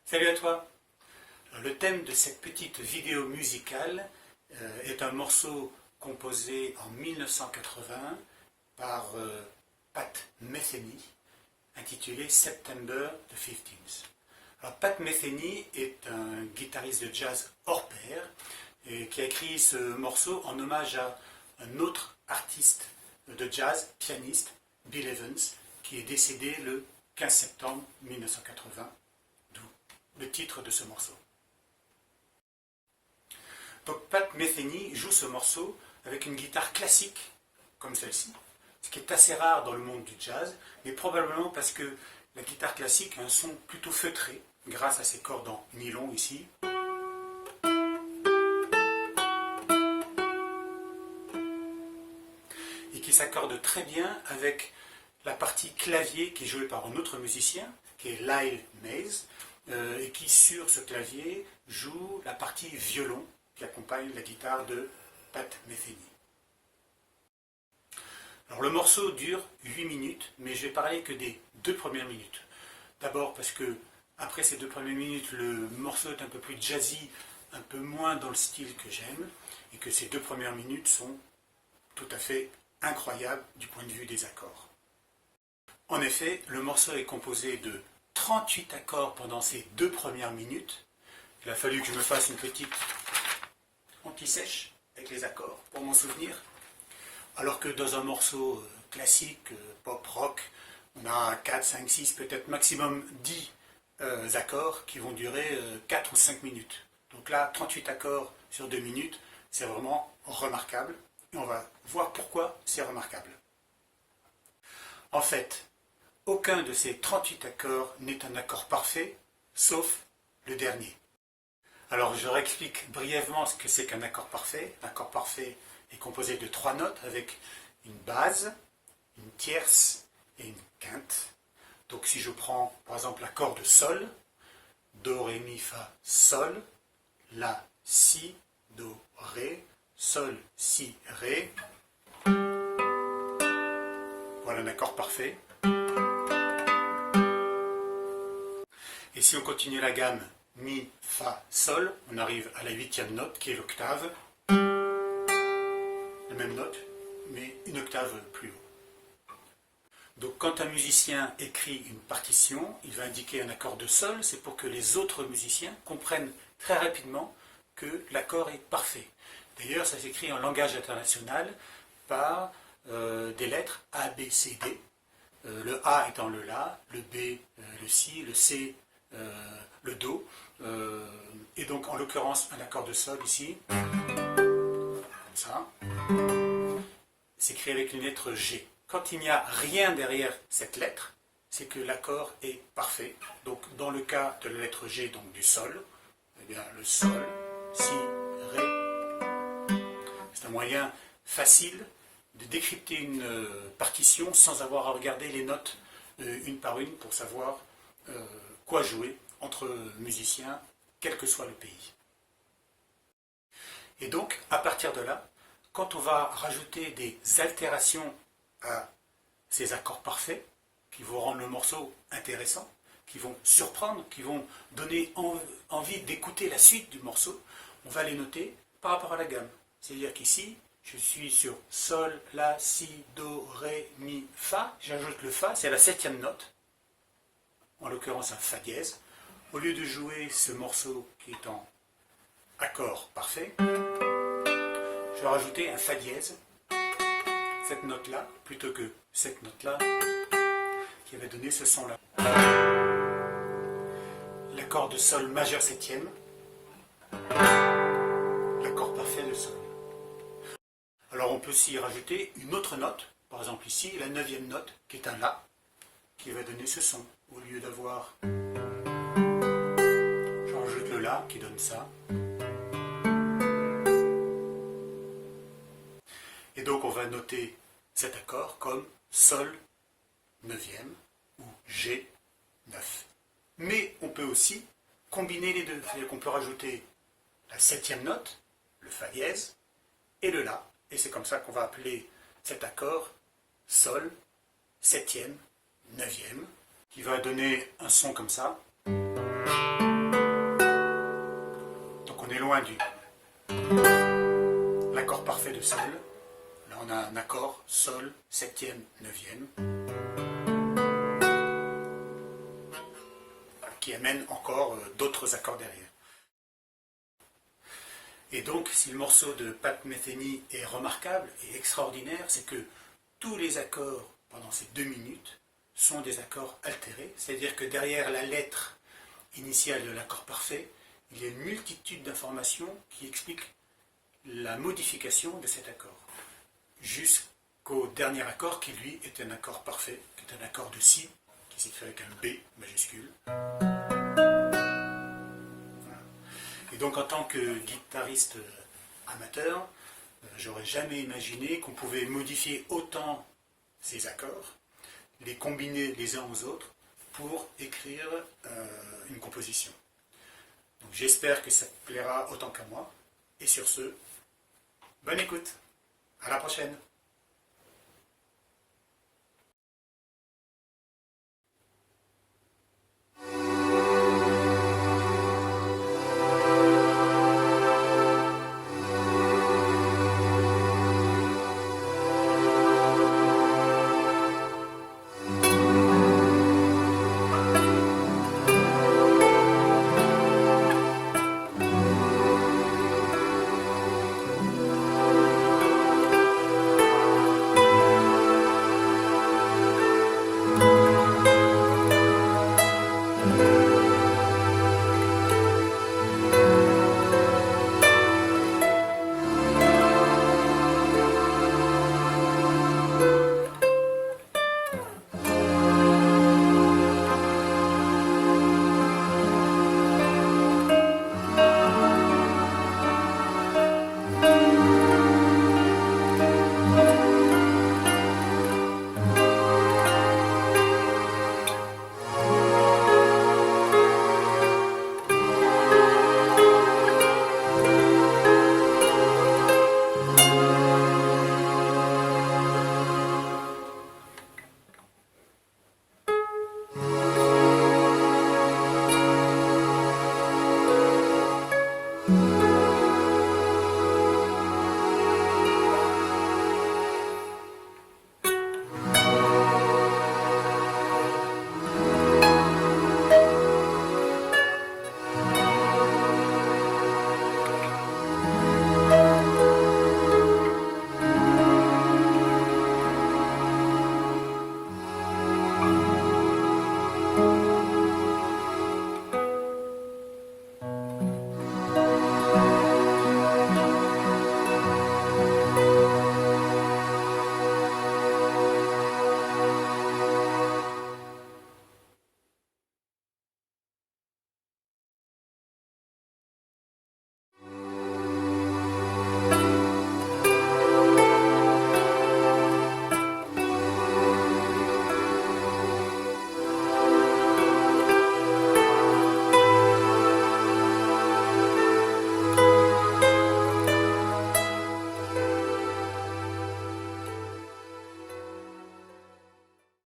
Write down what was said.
Salut à toi. Alors, le thème de cette petite vidéo musicale est un morceau composé en 1980 par Pat Metheny, intitulé September the 15th. Alors, Pat Metheny est un guitariste de jazz hors pair et qui a écrit ce morceau en hommage à un autre artiste de jazz, pianiste, Bill Evans, qui est décédé le 15 septembre 1980, d'où le titre de ce morceau. Donc Pat Metheny joue ce morceau avec une guitare classique, comme celle-ci, ce qui est assez rare dans le monde du jazz, mais probablement parce que la guitare classique a un son plutôt feutré, grâce à ses cordes en nylon ici. Et qui s'accorde très bien avec la partie clavier qui est jouée par un autre musicien, qui est Lyle Mays, et qui sur ce clavier joue la partie violon qui accompagne la guitare de Pat Metheny. Alors le morceau dure 8 minutes, mais je vais parler que des 2 premières minutes. D'abord parce que après ces 2 premières minutes, le morceau est un peu plus jazzy, un peu moins dans le style que j'aime, et que ces 2 premières minutes sont tout à fait incroyables du point de vue des accords. En effet, le morceau est composé de 38 accords pendant ces 2 premières minutes. Il a fallu que je me fasse une petite anti-sèche avec les accords pour m'en souvenir. Alors que dans un morceau classique, pop-rock, on a 4, 5, 6, peut-être maximum 10 accords qui vont durer 4 ou 5 minutes. Donc là, 38 accords sur 2 minutes, c'est vraiment remarquable. Et on va voir pourquoi c'est remarquable. En fait, aucun de ces 38 accords n'est un accord parfait, sauf le dernier. Alors je réexplique brièvement ce que c'est qu'un accord parfait. L'accord parfait est composé de 3 notes avec une base, une tierce et une quinte. Donc si je prends par exemple l'accord de Sol, Do, Ré, Mi, Fa, Sol, La, Si, Do, Ré, Sol, Si, Ré. Voilà un accord parfait. Et si on continue la gamme Mi, Fa, Sol, on arrive à la 8e note qui est l'octave. La même note, mais une octave plus haut. Donc quand un musicien écrit une partition, il va indiquer un accord de Sol, c'est pour que les autres musiciens comprennent très rapidement que l'accord est parfait. D'ailleurs, ça s'écrit en langage international par des lettres A, B, C, D. Le A étant le La, le B le Si, le C le Do. Et donc en l'occurrence un accord de Sol ici, comme ça, s'écrit avec une lettre G. Quand il n'y a rien derrière cette lettre, c'est que l'accord est parfait. Donc dans le cas de la lettre G, donc du Sol, eh bien le Sol, Si, Ré. C'est un moyen facile de décrypter une partition sans avoir à regarder les notes une par une pour savoir quoi jouer entre musiciens, quel que soit le pays. Et donc, à partir de là, quand on va rajouter des altérations à ces accords parfaits, qui vont rendre le morceau intéressant, qui vont surprendre, qui vont donner envie d'écouter la suite du morceau, on va les noter par rapport à la gamme. C'est-à-dire qu'ici, je suis sur Sol, La, Si, Do, Ré, Mi, Fa. J'ajoute le Fa, c'est la 7e note, en l'occurrence un Fa dièse. Au lieu de jouer ce morceau qui est en accord parfait, je vais rajouter un Fa dièse, cette note-là, plutôt que cette note-là, qui va donner ce son-là. L'accord de Sol majeur 7e, l'accord parfait de Sol. Alors on peut aussi rajouter une autre note, par exemple ici, la 9e note, qui est un La, qui va donner ce son. Au lieu d'avoir, je rajoute le La, qui donne ça. Et donc on va noter cet accord comme Sol 9e ou G 9. Mais on peut aussi combiner les deux, c'est-à-dire qu'on peut rajouter la 7e note, le Fa dièse, et le La. Et c'est comme ça qu'on va appeler cet accord Sol 7e, 9e, qui va donner un son comme ça. loin du l'accord parfait de Sol. Là on a un accord Sol, septième, neuvième, qui amène encore d'autres accords derrière. Et donc, si le morceau de Pat Metheny est remarquable et extraordinaire, c'est que tous les accords pendant ces 2 minutes sont des accords altérés, c'est-à-dire que derrière la lettre initiale de l'accord parfait, il y a une multitude d'informations qui expliquent la modification de cet accord, jusqu'au dernier accord qui lui est un accord parfait, qui est un accord de Si, qui s'écrit avec un B majuscule. Et donc en tant que guitariste amateur, j'aurais jamais imaginé qu'on pouvait modifier autant ces accords, les combiner les uns aux autres pour écrire une composition. Donc j'espère que ça plaira autant qu'à moi. Et sur ce, bonne écoute. À la prochaine.